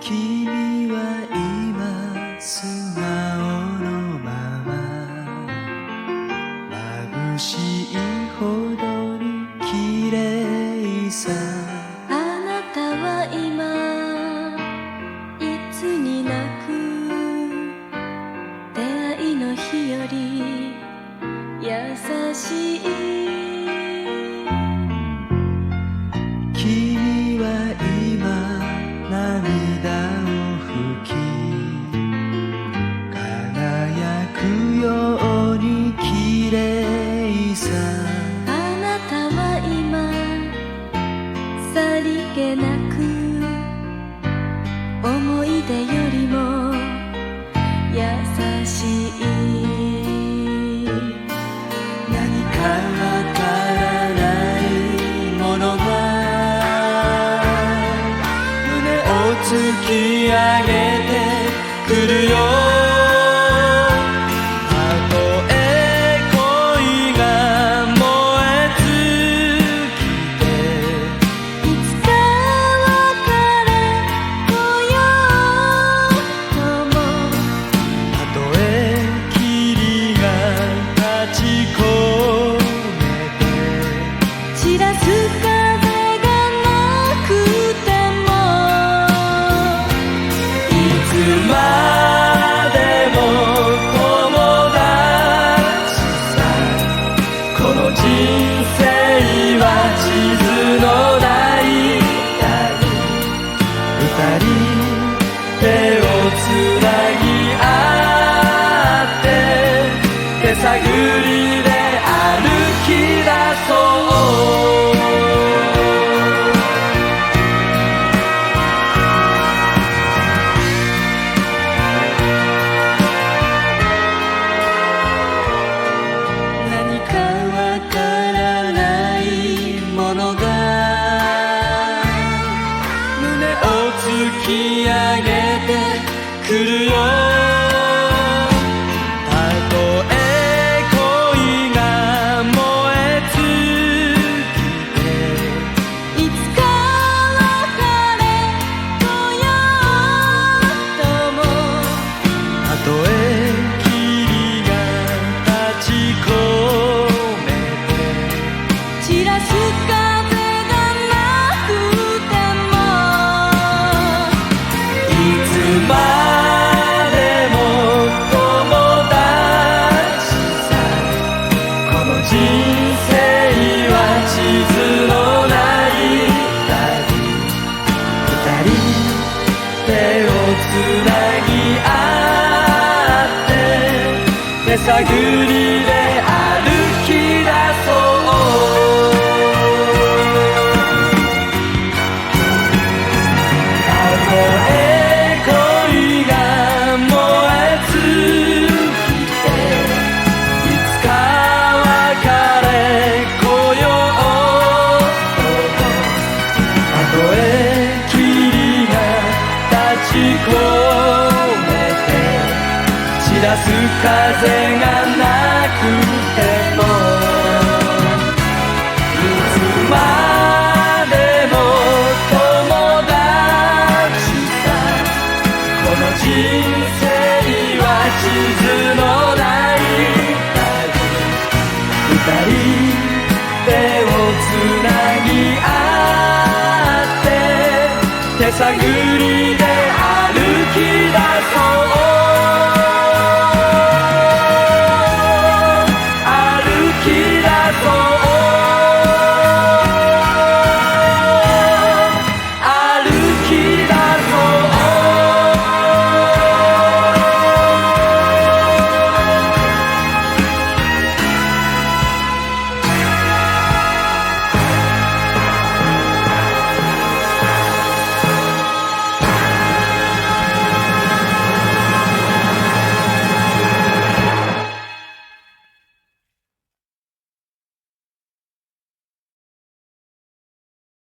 君は今素顔のまま眩しいほどに綺麗さあなたは今いつになく出会いの日より優しい君は今涙を拭き輝くように綺麗さあなたは今さりげなく思い出よりも優しい何かわからないものが胸を突き上げてくるよたとえ恋が燃え尽きていつか別れようともたとえ霧が立ち込めて散らす風がなくてもいつまでも友達さこの人生は地図のない二人手をつなぎ合って手探りで歩き出そう何かわからないものが胸を突き上げてくるよたとえ恋が燃え尽きていつか別れようともたとえ霧が立ち込めて散らす風がなくてもいつまでも友達さこの人生は地図のない二人手をつなぎ合って手探りで歩き出そうたとえ恋が燃え尽きていつか別れ来ようたとえ霧が立ち込めて散らす風がなくてもいつまでも友達さこの人生は地図のない二人手をつなぎ合って手探りで歩き出そう